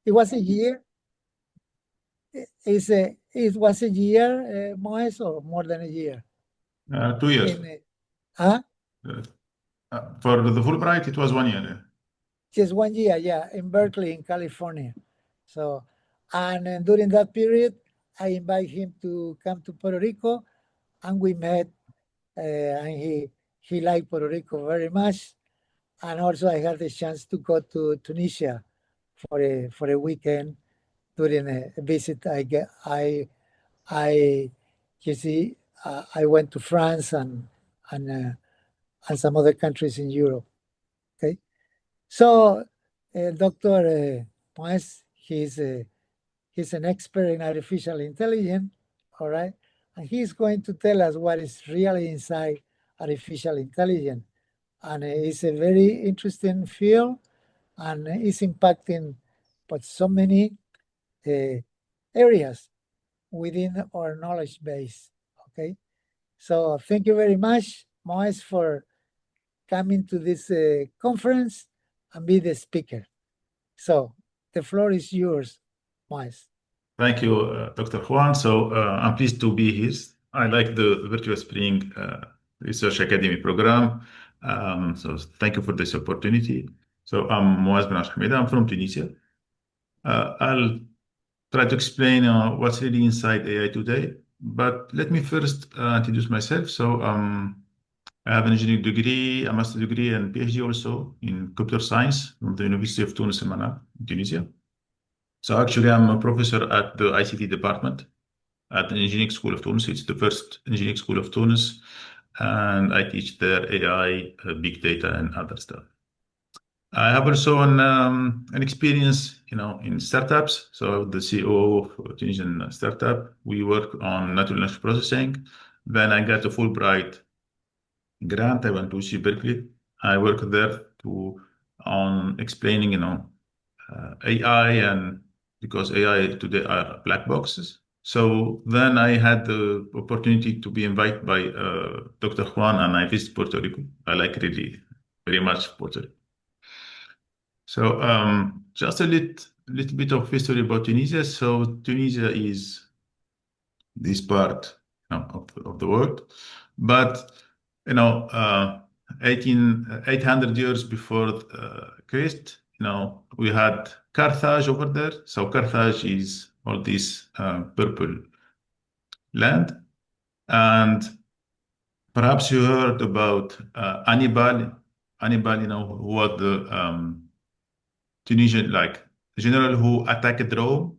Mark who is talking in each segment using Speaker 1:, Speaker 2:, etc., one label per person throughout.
Speaker 1: it was a year. It was a year, Moez, or more than a year?
Speaker 2: 2 years.
Speaker 1: Huh?
Speaker 2: For the Fulbright, it was 1 year.
Speaker 1: Just 1 year, yeah, in Berkeley, in California. So, and during that period, I invited him to come to Puerto Rico, and we met, and he liked Puerto Rico very much. And also, I had the chance to go to Tunisia for a weekend during a visit. You see, I went to France and some other countries in Europe. Okay, so Dr. Moez, he's an expert in artificial intelligence, all right, and he's going to tell us what is really inside artificial intelligence, and it's a very interesting field, and it's impacting but so many areas within our knowledge base. Okay, so thank you very much, Moez, for coming to this conference and be the speaker. So the floor is yours, Moez.
Speaker 2: Thank you, Dr. Juan. So I'm pleased to be here. I like the Virtual Spring Research Academy program. So thank you for this opportunity. So I'm Moez bin Haj Hmida. I'm from Tunisia. I'll try to explain what's really inside AI today. But let me first introduce myself. So I have an engineering degree, a master's degree, and PhD also in computer science from the University of Tunis in Tunisia. So actually, I'm a professor at the ICT department at the Engineering School of Tunis. It's the first engineering school of Tunis, and I teach there AI, big data, and other stuff. I have also an experience, in startups. So the CEO of a Tunisian startup. We work on natural language processing. Then I got a Fulbright grant. I went to Berkeley. I worked there on explaining, AI, and because AI today are black boxes. So then I had the opportunity to be invited by Dr. Juan, and I visited Puerto Rico. I like really very much Puerto Rico. So just a little bit of history about Tunisia. So Tunisia is this part of the world, but 800 years before Christ, we had Carthage over there. So Carthage is all this purple land, and perhaps you heard about Hannibal. Hannibal, who was the Tunisian general who attacked Rome.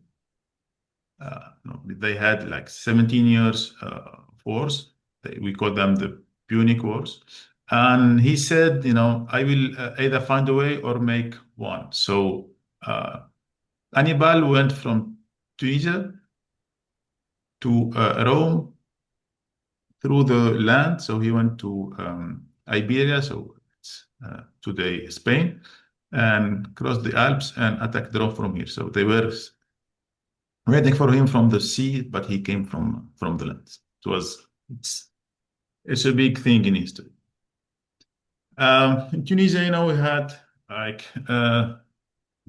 Speaker 2: They had 17 years wars. We call them the Punic Wars. And he said, I will either find a way or make one. So Hannibal went from Tunisia to Rome through the land. So he went to Iberia, so it's today Spain, and crossed the Alps and attacked Rome from here. So they were waiting for him from the sea, but he came from the land. It's a big thing in history. In Tunisia, we had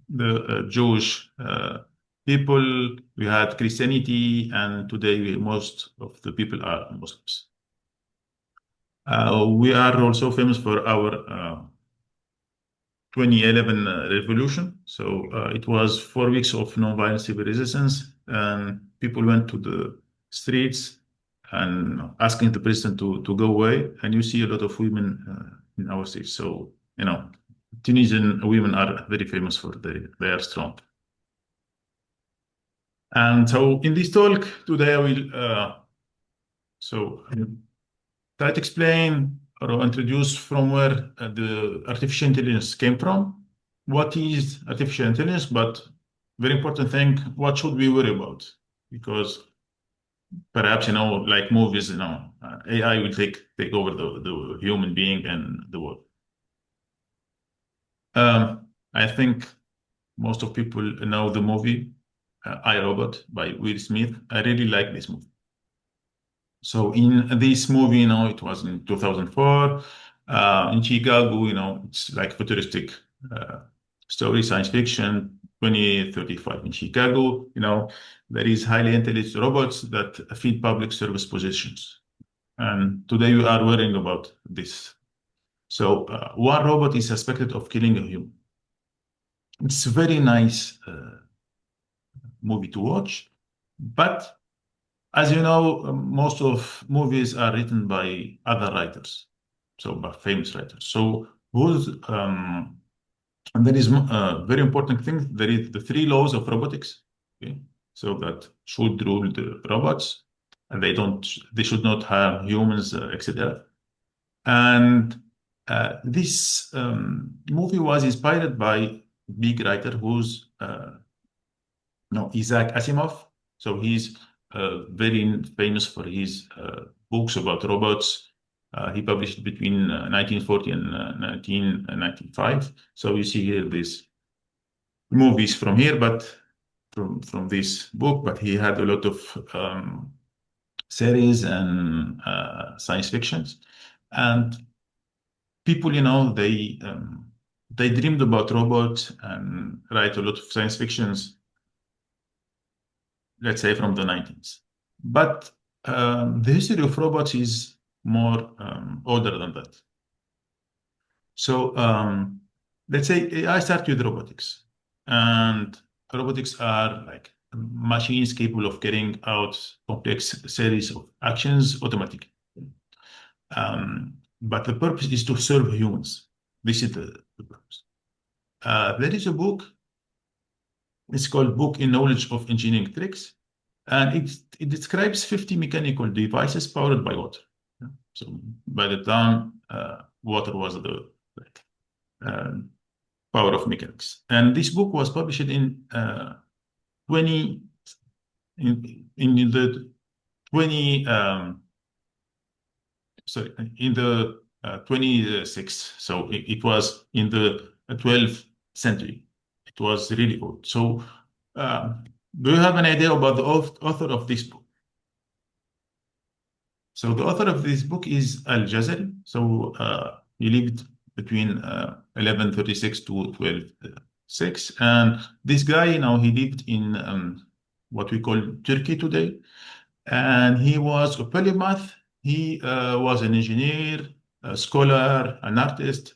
Speaker 2: the Jewish people, we had Christianity, and today most of the people are Muslims. We are also famous for our 2011 revolution. So it was 4 weeks of non-violent civil resistance, and people went to the streets and asking the president to go away. And you see a lot of women in our streets. So, Tunisian women are very famous for they are strong. And so in this talk today, I will try to explain or introduce from where the artificial intelligence came from. What is artificial intelligence? But very important thing, what should we worry about? Because perhaps, like movies, AI will take over the human being and the world. I think most of people know the movie I, Robot by Will Smith. I really like this movie. So in this movie, it was in 2004 in Chicago. It's like futuristic story, science fiction. 2035 in Chicago. There is highly intelligent robots that feed public service positions. And today we are worrying about this. So one robot is suspected of killing a human. It's a very nice movie to watch, but as you know, most of movies are written by other writers, so by famous writers. So who's and there is a very important thing. There is the three laws of robotics. Okay? So that should rule the robots, and they should not have humans, etc. And this movie was inspired by big writer who's no, Isaac Asimov. So he's very famous for his books about robots. He published between 1940 and 1995. So you see here these movies from here, but from this book. But he had a lot of series and science fictions, and people, they dreamed about robots and write a lot of science fictions, let's say from the 19s. But the history of robots is more older than that. So let's say I start with robotics, and robotics are like machines capable of carrying out complex series of actions automatically. But the purpose is to serve humans. This is the purpose. There is a book. It's called Book in Knowledge of Engineering Tricks, and it describes 50 mechanical devices powered by water. So by the time water was the power of mechanics, and this book was published in 20 in the 20 sorry in the 26th. So it was in the 12th century. It was really old. So do you have an idea about the author of this book? So the author of this book is Al-Jazari. So he lived between 1136 to 1206. And this guy, he lived in what we call Turkey today. And he was a polymath. He was an engineer, a scholar, an artist.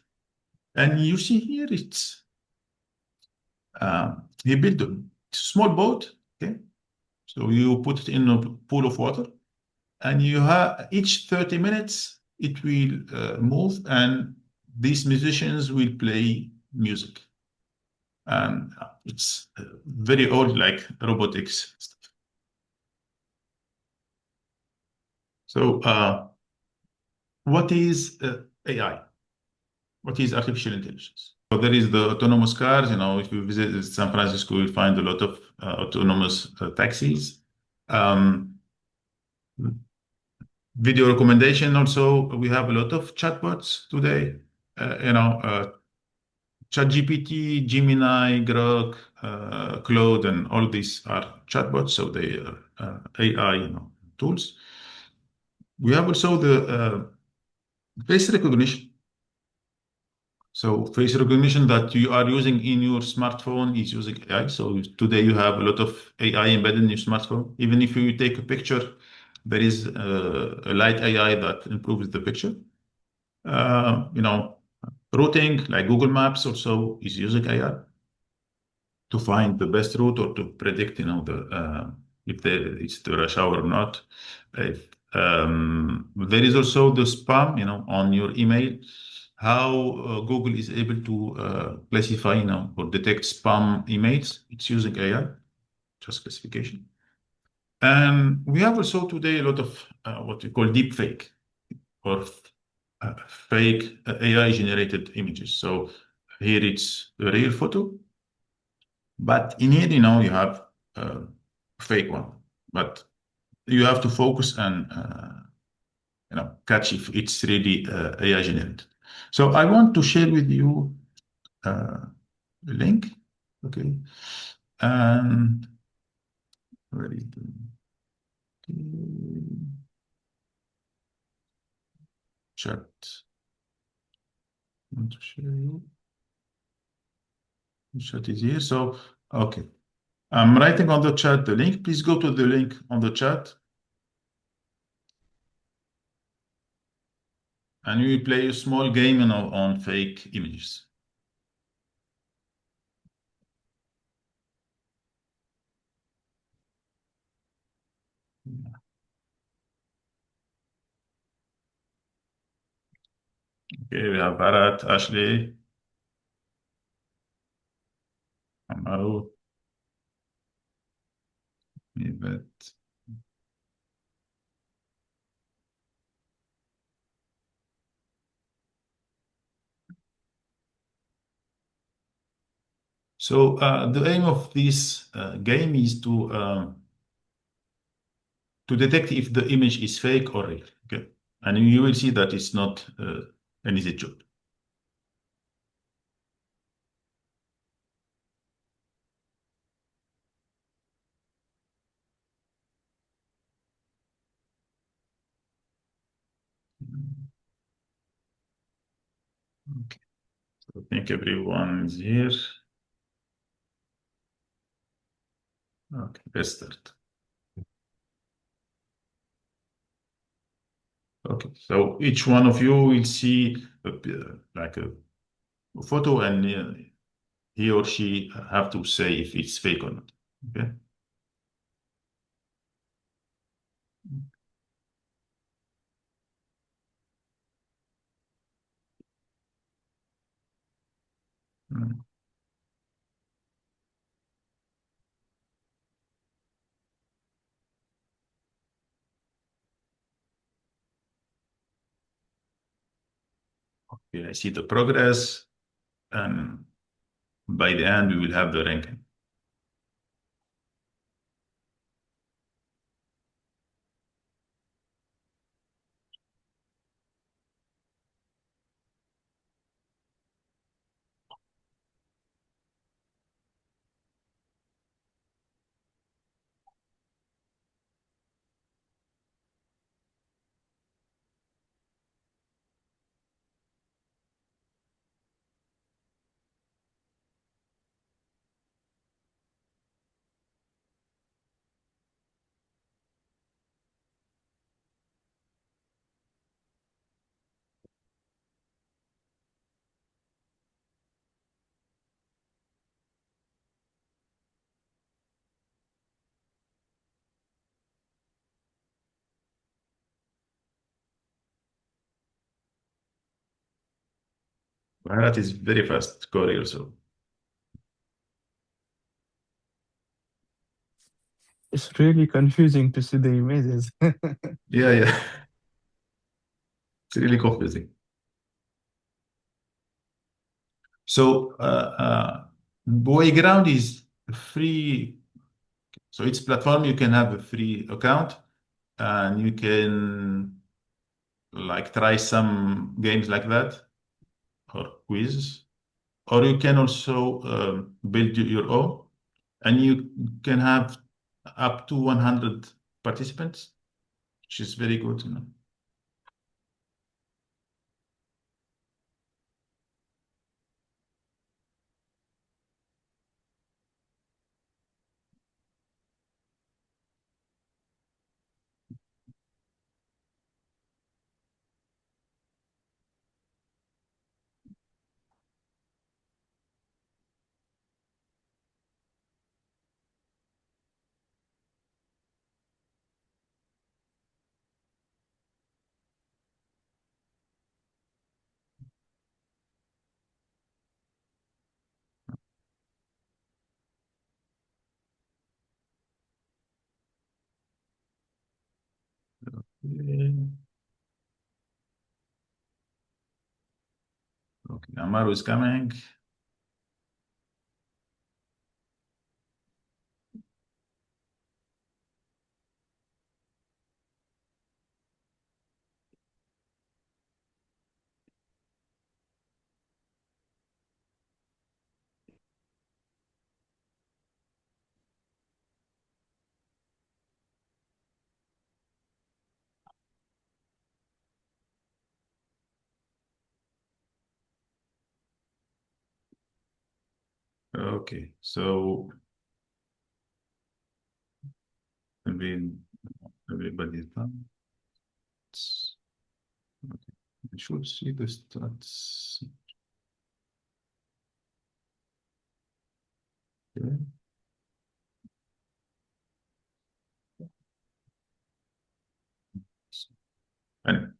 Speaker 2: And you see here, he built a small boat. Okay, so you put it in a pool of water, and you have each 30 minutes it will move, and these musicians will play music. And it's very old, like robotics stuff. So what is AI? What is artificial intelligence? So there is the autonomous cars. If you visit San Francisco, you'll find a lot of autonomous taxis. Video recommendation also, we have a lot of chatbots today. ChatGPT, Gemini, Grok, Claude, and all these are chatbots. So they are AI, tools. We have also the face recognition. So face recognition that you are using in your smartphone is using AI. So today you have a lot of AI embedded in your smartphone. Even if you take a picture, there is a light AI that improves the picture. Routing like Google Maps also is using AI to find the best route or to predict, if it's the rush hour or not. There is also the spam, on your email, how Google is able to classify, or detect spam emails. It's using AI, just classification. And we have also today a lot of what we call deep fake or fake AI generated images. So here it's a real photo, but in here, you have a fake one. But you have to focus and catch if it's really AI generated. So I want to share with you a link. Okay, and where is the chat? I want to share you. The chat is here. So Okay. I'm writing on the chat the link. Please go to the link on the chat. And we will play a small game on fake images. Okay, we have Bharat, Ashley, Amaru, Yvette. So the aim of this game is to detect if the image is fake or real. Okay, and you will see that it's not an easy job. Okay, so I think everyone is here. Okay, let's start. Okay, so each one of you will see like a photo, and he or she have to say if it's fake or not. Okay. Mm. Okay, I see the progress, and by the end we will have the ranking. That is very fast, Corey also.
Speaker 3: It's really confusing to see the images.
Speaker 2: Yeah, yeah. It's really confusing. So Boyground is free. So it's platform, you can have a free account and you can like try some games like that or quizzes, or you can also build your own, and you can have up to 100 participants, which is very good, you know. Okay, Amaru is coming. Okay, so maybe everybody's done. Okay. I should see the stats. Okay. And,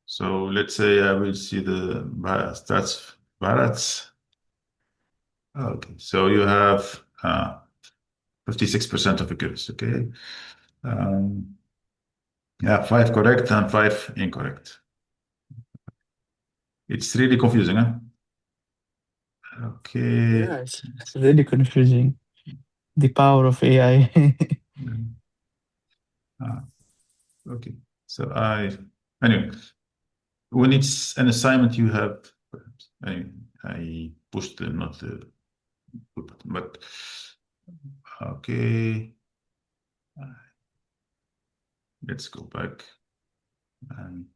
Speaker 2: so let's say I will see the stats Bharat's. Okay, so you have 56% of accuracy. Okay, yeah, 5 correct and 5 incorrect. It's really confusing, huh? Okay.
Speaker 3: Yeah, it's very confusing. The power of AI.
Speaker 2: Okay, so anyway, when it's an assignment, you have I pushed the not the good button, but okay. Let's go back. And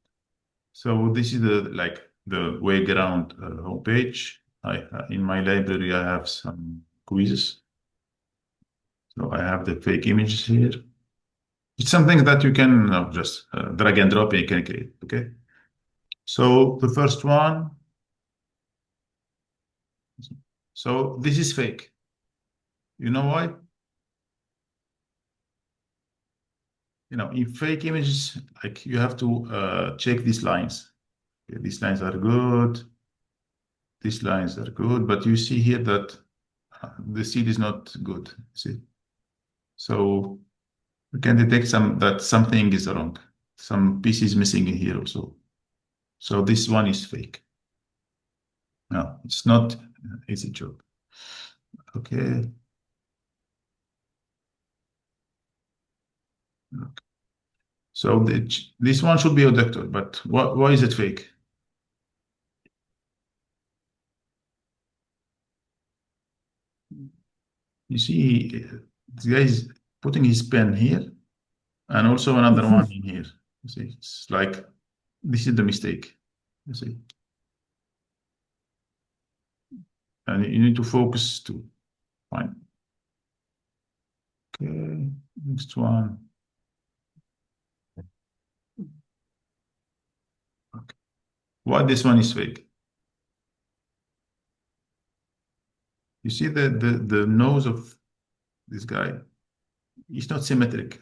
Speaker 2: so this is the Wayground homepage. In my library I have some quizzes. So I have the fake images here. It's something that you can just drag and drop and you can create. Okay. So the first one. So this is fake. You know why? In fake images, like you have to check these lines. Okay, these lines are good. These lines are good, but you see here that the seed is not good. See, so we can detect that something is wrong. Some piece is missing in here also. So this one is fake. No, it's not easy job. Okay. So this one should be a doctor, but why is it fake? You see, this guy is putting his pen here and also another one in here. You see, it's like this is the mistake. You see, and you need to focus to find. Okay, next one. Okay. Why this one is fake? You see the nose of this guy, it's not symmetric.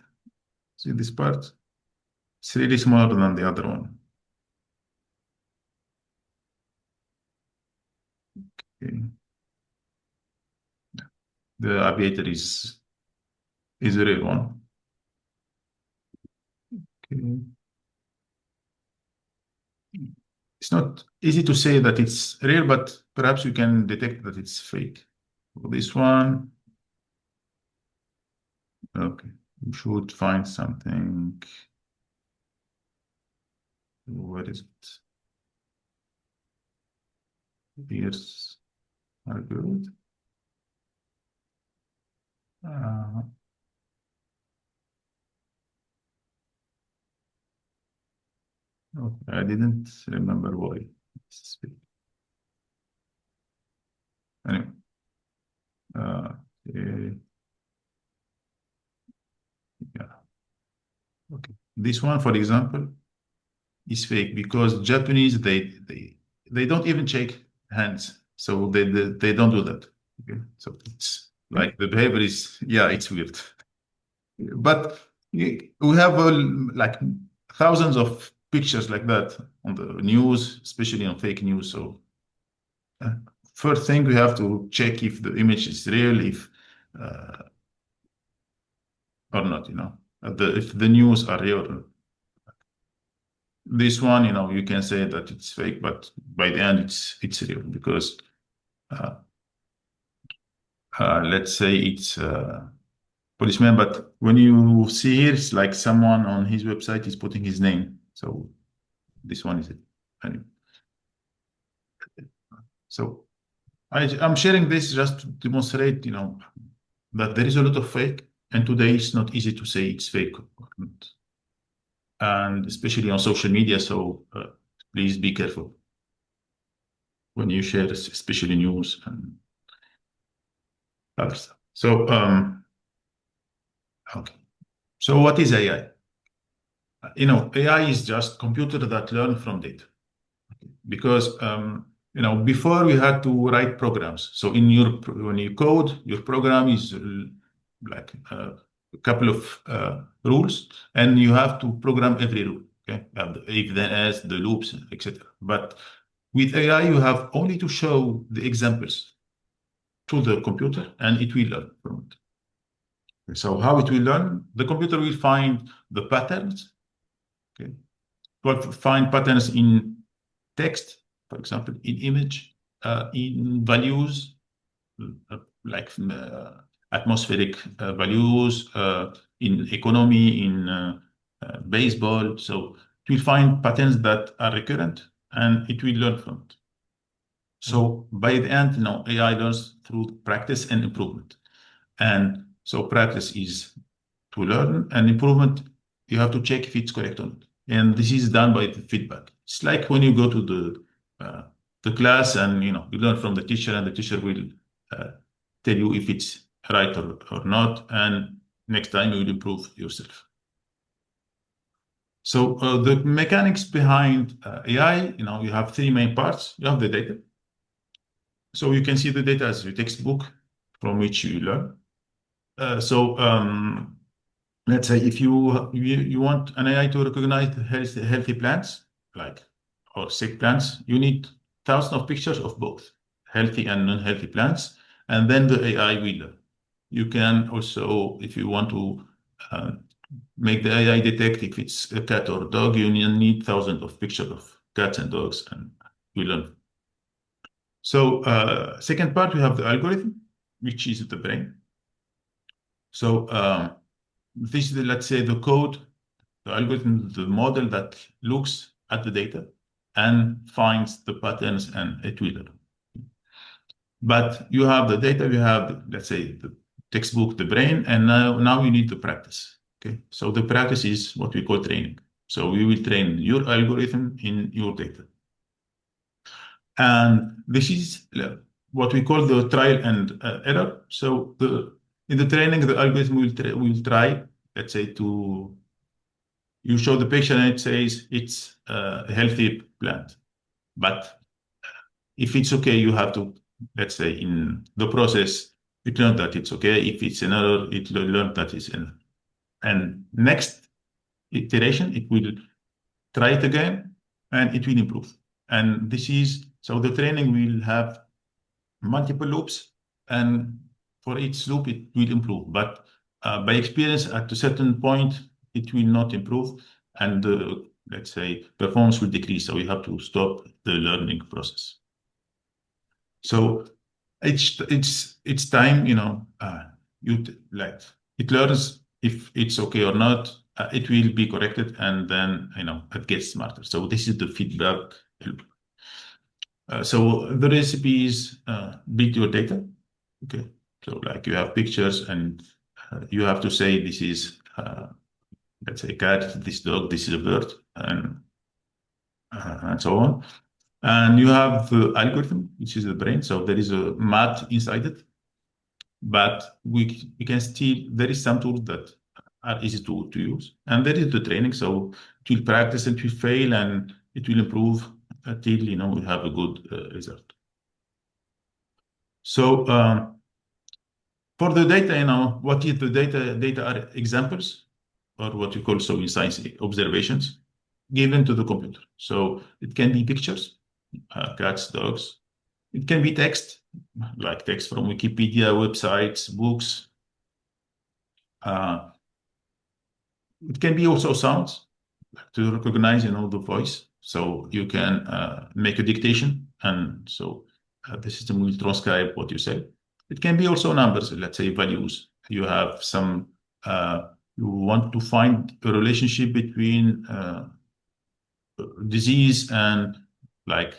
Speaker 2: See this part? It's really smaller than the other one. Okay. The aviator is a real one. Okay. It's not easy to say that it's real, but perhaps you can detect that it's fake. This one, okay, you should find something. What is it? Ears are good. Okay, I didn't remember why. Anyway, okay. Yeah. Okay. This one, for example, is fake because Japanese they don't even shake hands, so they don't do that. Okay, so it's like the behavior is it's weird, but we have like thousands of pictures like that on the news, especially on fake news. So first thing we have to check if the image is real, if or not. If the news are real. This one, you can say that it's fake, but by the end, it's real because let's say it's a policeman, but when you see here, it's like someone on his website is putting his name. So this one is it. Anyway. So I'm sharing this just to demonstrate, that there is a lot of fake, and today it's not easy to say it's fake or not. And especially on social media, so please be careful when you share, especially news and other stuff. So Okay. So what is AI? AI is just computer that learn from data. Because before we had to write programs. So when you code, your program is like a couple of rules, and you have to program every rule. Okay, the if then else, the loops, etc. But with AI, you have only to show the examples to the computer, and it will learn from it. So how it will learn? The computer will find the patterns. Okay, will find patterns in text, for example, in image, in values, like atmospheric values, in economy, in baseball. So it will find patterns that are recurrent, and it will learn from it. So by the end, AI learns through practice and improvement. And so practice is to learn, and improvement, you have to check if it's correct or not. And this is done by the feedback. It's like when you go to the class and you learn from the teacher, and the teacher will tell you if it's right or not, and next time you will improve yourself. So the mechanics behind AI, you have three main parts. You have the data. So you can see the data as a textbook from which you learn. Let's say if you want an AI to recognize healthy plants, or sick plants, you need thousands of pictures of both healthy and non-healthy plants, and then the AI will learn. You can also, if you want to make the AI detect if it's a cat or a dog, you need thousands of pictures of cats and dogs, and we learn. So second part, we have the algorithm, which is the brain. So this is, let's say, the code, the algorithm, the model that looks at the data and finds the patterns, and it will learn. But you have the data, you have, let's say, the textbook, the brain, and now you need the practice. Okay, so the practice is what we call training. So we will train your algorithm in your data. And this is what we call the trial and error. So in the training, the algorithm will try, let's say, you show the picture and it says it's a healthy plant. But if it's okay, you have to, let's say, in the process, it learned that it's okay. If it's an error, it learned that it's an error. And next iteration, it will try it again, and it will improve. And so the training will have multiple loops, and for each loop, it will improve. But by experience, at a certain point, it will not improve, and let's say, performance will decrease. So we have to stop the learning process. So it's time, it learns if it's okay or not. It will be corrected, and then it gets smarter. So this is the feedback loop. So the recipe is beat your data. Okay, so you have pictures, and you have to say this is let's say cat, this dog, this is a bird, and so on. And you have the algorithm, which is the brain. So there is a math inside it, but we can still, there is some tools that are easy to use, and there is the training. So it will practice, and it will fail, and it will improve until we have a good result. So for the data, what is the data? Data are examples, or what we call in science observations, given to the computer. So it can be pictures, cats, dogs. It can be text, like text from Wikipedia, websites, books. It can be also sounds to recognize, the voice. So you can make a dictation, and so the system will transcribe what you say. It can be also numbers, let's say values. You have some, you want to find a relationship between disease and blood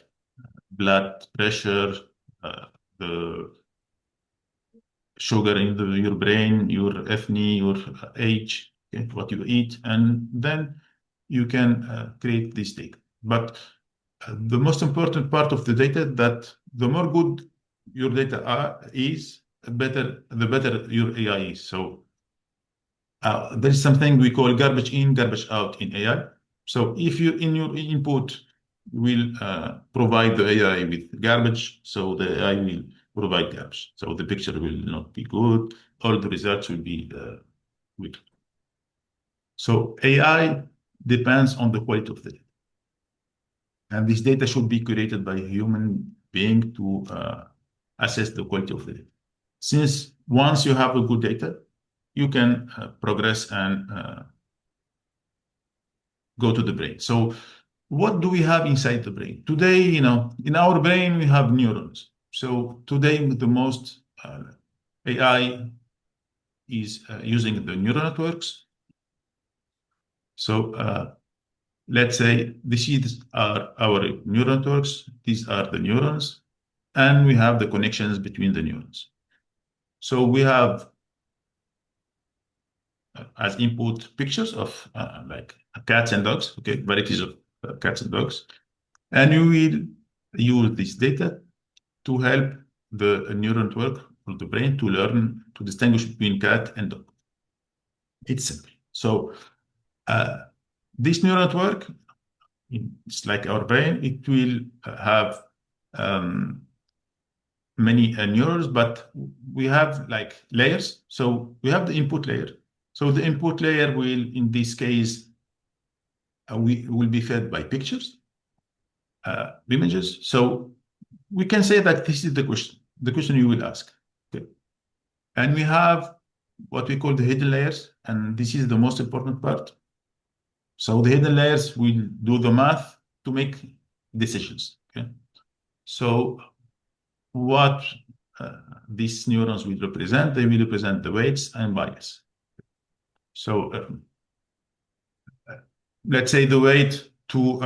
Speaker 2: pressure, the sugar in your brain, your ethnicity, your age, okay, what you eat, and then you can create this data. But the most important part of the data, that the more good your data is, the better your AI is. So there is something we call garbage in, garbage out in AI. So if you in your input will provide the AI with garbage, so the AI will provide garbage. So the picture will not be good, all the results will be weak. So AI depends on the quality of the data. And this data should be curated by a human being to assess the quality of the data. Since once you have a good data, you can progress and go to the brain. So what do we have inside the brain? Today, in our brain, we have neurons. So today, the most AI is using the neural networks. So let's say these are our neural networks. These are the neurons. And we have the connections between the neurons. So we have as input pictures of like cats and dogs, okay, varieties of cats and dogs. And you will use this data to help the neural network of the brain to learn to distinguish between cat and dog. It's simple. So this neural network, it's like our brain, it will have many neurons, but we have like layers. So we have the input layer. So the input layer will, in this case, we will be fed by pictures, images. So we can say that this is the question you will ask. Okay. And we have what we call the hidden layers, and this is the most important part. So the hidden layers will do the math to make decisions. Okay. So what these neurons will represent, they will represent the weights and bias. So let's say the weight to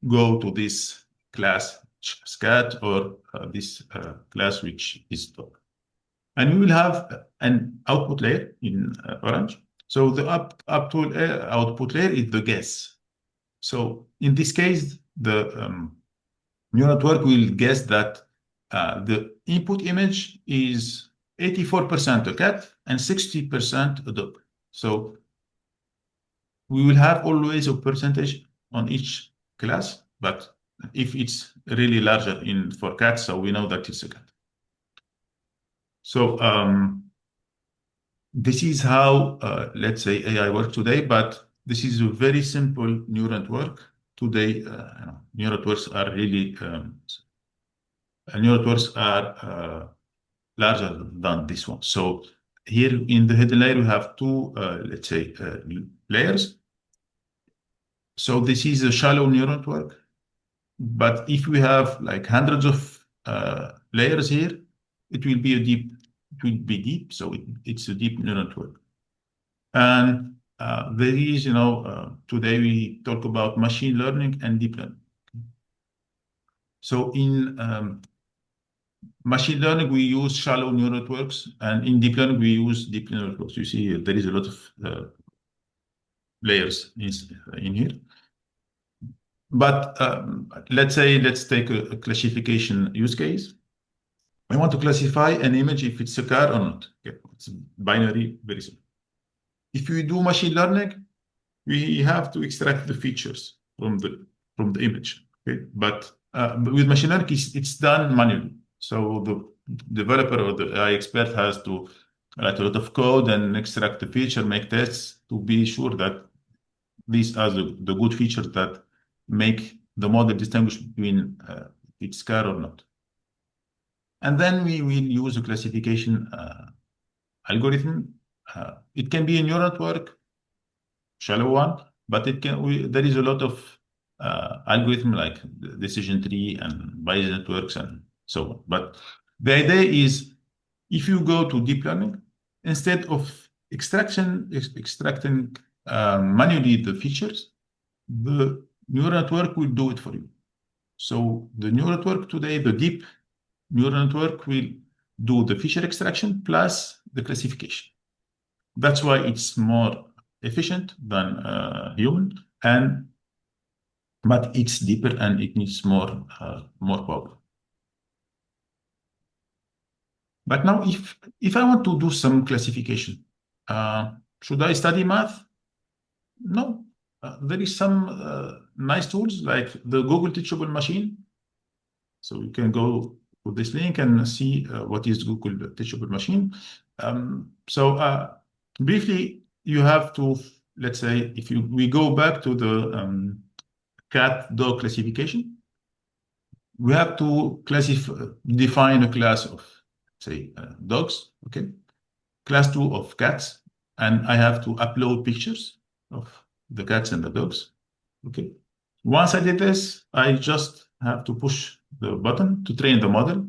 Speaker 2: go to this class scat or this class which is dog. And we will have an output layer in orange. So the output layer is the guess. So in this case, the neural network will guess that the input image is 84% a cat and 60% a dog. So we will have always a percentage on each class, but if it's really larger for cats, so we know that it's a cat. So this is how, let's say, AI works today, but this is a very simple neural network. Today, neural networks are really, neural networks are larger than this one. So here in the hidden layer, we have two, let's say, layers. So this is a shallow neural network. But if we have like hundreds of layers here, it will be deep. So it's a deep neural network. And there is, today we talk about machine learning and deep learning. So in machine learning, we use shallow neural networks, and in deep learning, we use deep neural networks. You see, there is a lot of layers in here. But let's take a classification use case. I want to classify an image if it's a car or not. Okay. It's binary, very simple. If we do machine learning, we have to extract the features from the image. Okay? But with machine learning, it's done manually. So the developer or the AI expert has to write a lot of code and extract the feature, make tests to be sure that these are the good features that make the model distinguish between its car or not. And then we will use a classification algorithm. It can be a neural network, shallow one, but there is a lot of algorithm like decision tree and Bayes networks and so on. But the idea is, if you go to deep learning, instead of extracting manually the features, the neural network will do it for you. So the neural network today, the deep neural network will do the feature extraction plus the classification. That's why it's more efficient than human, but it's deeper and it needs more power. But now, if I want to do some classification, should I study math? No. There is some nice tools like the Google Teachable Machine. So you can go to this link and see what is Google Teachable Machine. Briefly, you have to, let's say, if we go back to the cat dog classification, we have to define a class of, say, dogs, okay? Class 2 of cats, and I have to upload pictures of the cats and the dogs, okay? Once I did this, I just have to push the button to train the model,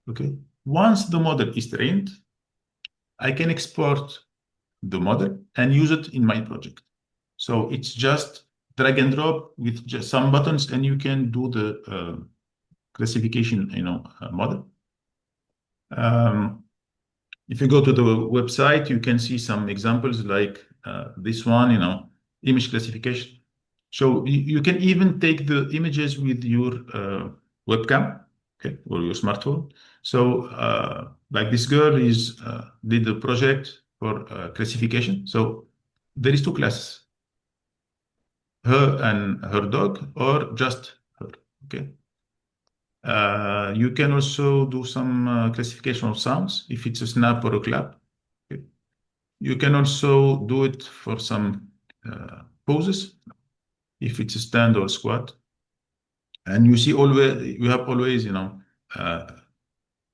Speaker 2: okay? Once the model is trained, I can export the model and use it in my project. So it's just drag and drop with just some buttons, and you can do the classification, model. If you go to the website, you can see some examples like this one, image classification. So you can even take the images with your webcam, okay, or your smartphone. So like this girl did the project for classification. So there is two classes, her and her dog, or just her, okay. You can also do some classification of sounds, if it's a snap or a clap. Okay. You can also do it for some poses, if it's a stand or squat. And you have always,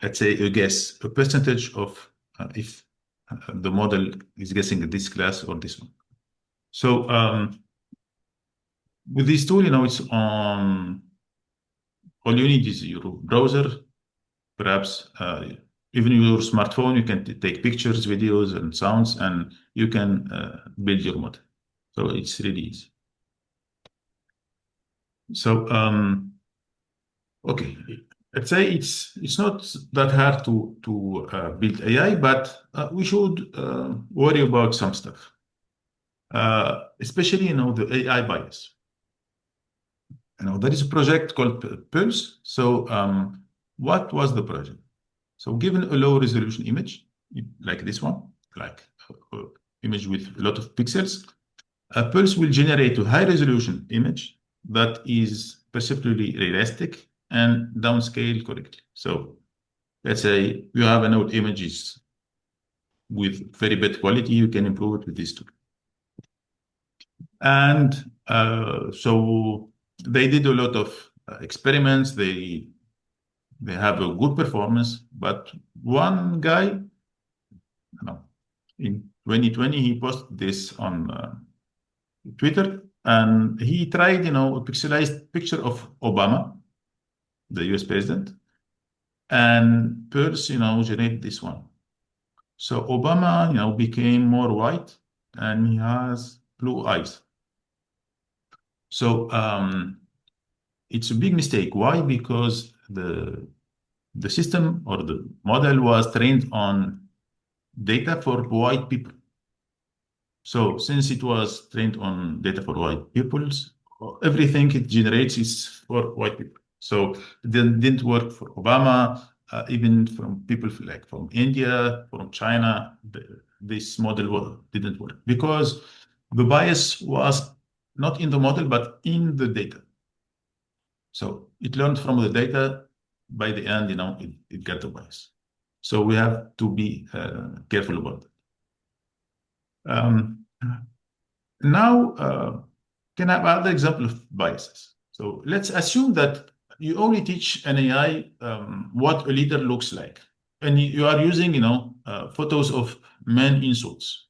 Speaker 2: let's say a guess, a percentage of if the model is guessing this class or this one. So with this tool, it's on, all you need is your browser, perhaps even your smartphone. You can take pictures, videos, and sounds, and you can build your model. So it's really easy. So okay, let's say it's not that hard to build AI, but we should worry about some stuff, especially the AI bias. There is a project called Pulse. So what was the project? So given a low resolution image, like this one, like image with a lot of pixels, Pulse will generate a high resolution image that is perceptually realistic and downscale correctly. So let's say you have an old images with very bad quality, you can improve it with this tool. And so they did a lot of experiments. They have a good performance, but one guy, in 2020, he posted this on Twitter, and he tried, a pixelized picture of Obama, the US president, and Pulse, generated this one. So Obama, became more white, and he has blue eyes. So it's a big mistake. Why? Because the system or the model was trained on data for white people. So since it was trained on data for white peoples, everything it generates is for white people. So it didn't work for Obama, even from people like from India, from China. This model didn't work because the bias was not in the model, but in the data. So it learned from the data. By the end, it got the bias. So we have to be careful about it. Now, can I have another example of biases? So let's assume that you only teach an AI what a leader looks like, and you are using, photos of men in suits.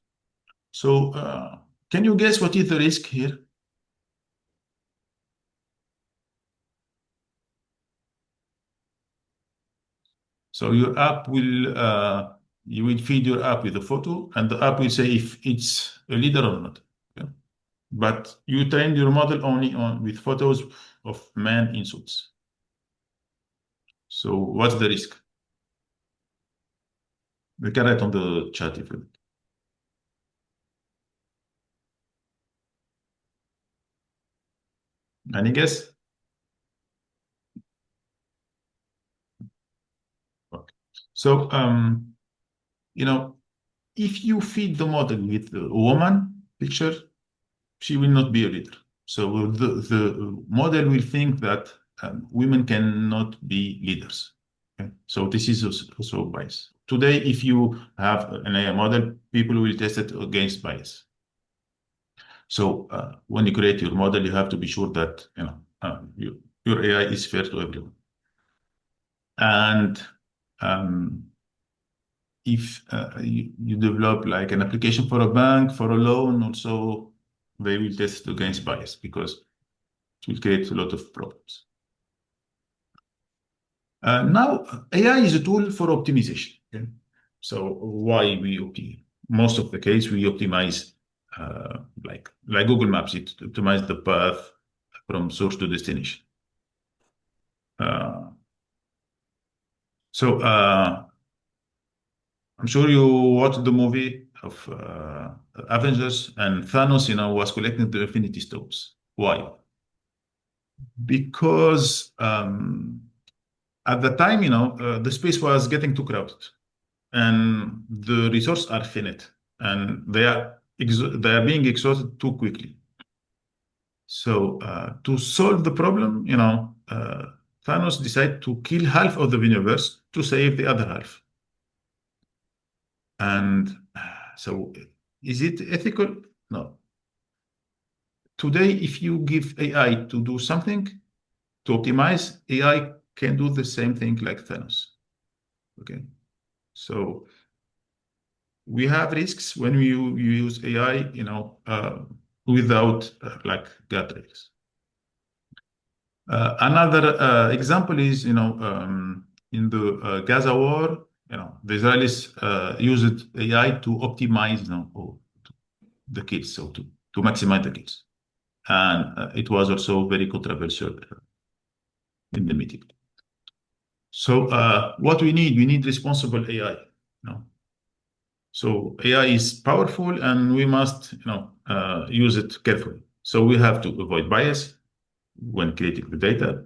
Speaker 2: So can you guess what is the risk here? So your app will, you will feed your app with a photo, and the app will say if it's a leader or not. Okay? But you trained your model only with photos of men in suits. So what's the risk? We can write on the chat if you like. Any guess? Okay. So, if you feed the model with a woman picture, she will not be a leader. So the model will think that women cannot be leaders. Okay? So this is also bias. Today, if you have an AI model, people will test it against bias. So when you create your model, you have to be sure that your AI is fair to everyone. And if you develop like an application for a bank, for a loan, also they will test against bias because it will create a lot of problems. Now, AI is a tool for optimization. Okay? So why we optimize? Most of the case, we optimize like Google Maps, it optimizes the path from source to destination. So I'm sure you watched the movie of Avengers, and Thanos, was collecting the Infinity Stones. Why? Because at the time, the space was getting too crowded, and the resources are finite, and they are being exhausted too quickly. So to solve the problem, Thanos decided to kill half of the universe to save the other half. And so is it ethical? No. Today, if you give AI to do something, to optimize, AI can do the same thing like Thanos. Okay. So we have risks when you use AI, without like guardrails. Another example is, in the Gaza war, the Israelis used AI to optimize, the kills, so to maximize the kills, and it was also very controversial in the meeting. So what we need responsible AI. So AI is powerful, and we must, use it carefully. So we have to avoid bias when creating the data.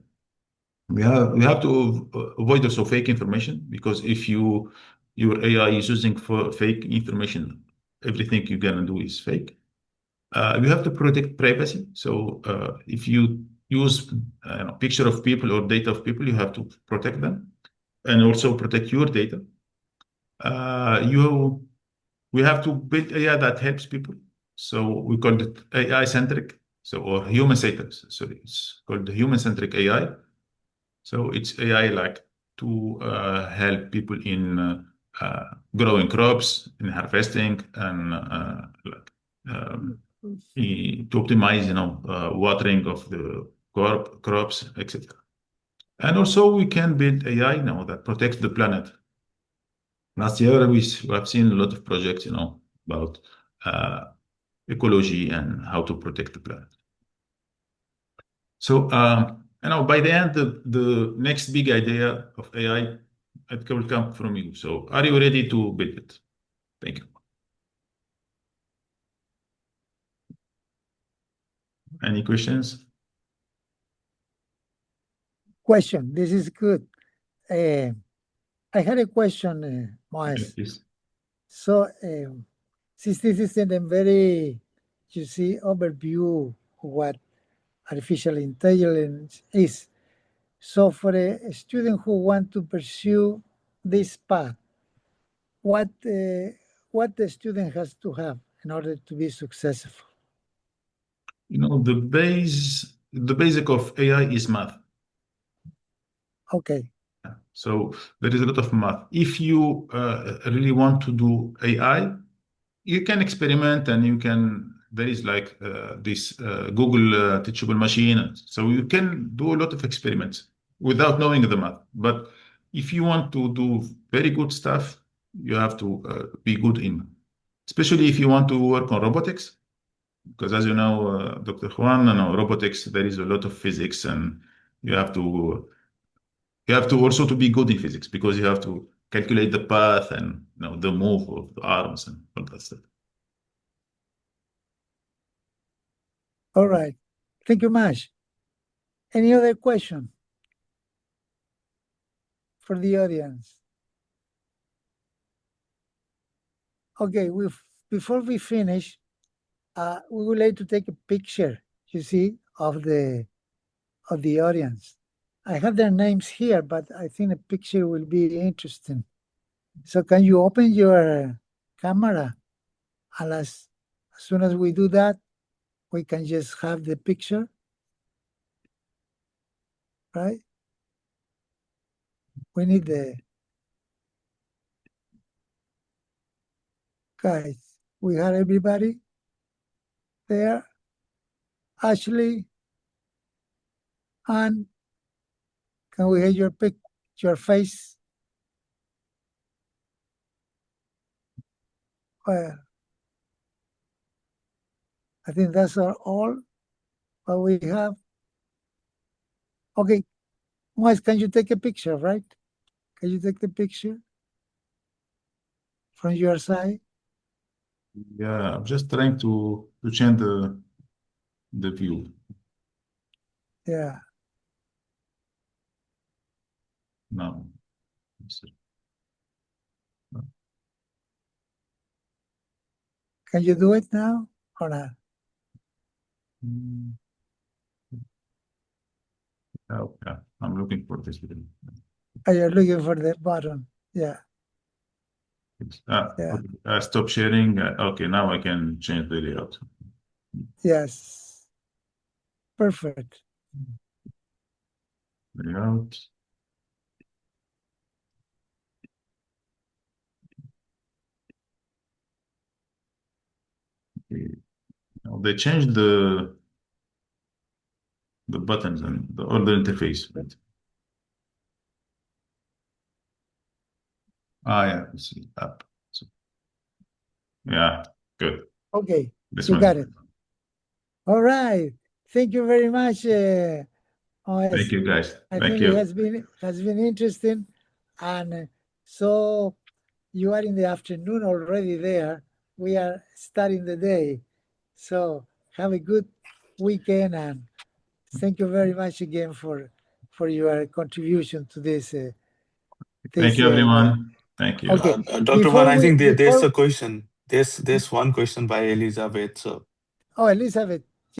Speaker 2: We have to avoid also fake information, because if your AI is using for fake information, everything you're gonna do is fake. You have to protect privacy. So if you use a picture of people or data of people, you have to protect them, and also protect your data. We have to build AI that helps people. So we call it AI centric, or human centric. Sorry, it's called the human centric AI. So it's AI like to help people in growing crops, in harvesting, and to optimize, watering of the crops, etc. And also we can build AI now that protects the planet. Last year we have seen a lot of projects, about ecology and how to protect the planet. So by the end, the next big idea of AI, it will come from you. So are you ready to build it? Thank you. Any questions?
Speaker 1: Question. This is good. I had a question, Moez.
Speaker 2: Yes.
Speaker 1: So, since this is a very, overview of what artificial intelligence is, so for a student who want to pursue this path, what the student has to have in order to be successful?
Speaker 2: The basic of AI is math.
Speaker 1: Okay.
Speaker 2: So there is a lot of math. If you really want to do AI, you can experiment, and there is like this Google teachable machine. So you can do a lot of experiments without knowing the math. But if you want to do very good stuff, you have to be good in math. Especially if you want to work on robotics, because as you know, Dr. Juan, robotics, there is a lot of physics, and you have to also to be good in physics, because you have to calculate the path and the move of the arms and all that stuff.
Speaker 1: All right. Thank you much. Any other question for the audience? Okay, before we finish, we would like to take a picture, you see, of the audience. I have their names here, but I think a picture will be interesting. So can you open your camera? And as soon as we do that, we can just have the picture, right? We need the guys. We have everybody there. Ashley, and can we have your face? Well, I think that's all what we have. Okay, Moez, can you take a picture, right? Can you take the picture from your side?
Speaker 2: Yeah, I'm just trying to change the view.
Speaker 1: Yeah.
Speaker 2: No.
Speaker 1: Can you do it now or not?
Speaker 2: Oh, yeah, I'm looking for this video.
Speaker 1: Oh, you're looking for the button. Yeah. Yeah.
Speaker 2: Okay. Stop sharing. Okay, now I can change the layout.
Speaker 1: Yes. Perfect.
Speaker 2: Layout. Okay. Now they changed the buttons and the order interface, right? Yeah, let's see up. So, yeah, good.
Speaker 1: Okay,
Speaker 2: This
Speaker 1: you
Speaker 2: one.
Speaker 1: got it. All right. Thank you very much.
Speaker 2: Thank you, guys.
Speaker 1: I
Speaker 2: Thank
Speaker 1: think
Speaker 2: you.
Speaker 1: it has been interesting, and so you are in the afternoon already there. We are starting the day, so have a good weekend, and thank you very much again for your contribution to this.
Speaker 2: Thank you, everyone. Thank you.
Speaker 1: Okay.
Speaker 3: Dr. Juan, I think there's
Speaker 1: before
Speaker 3: a question. There's one question by Elizabeth. So
Speaker 1: Oh, Elizabeth,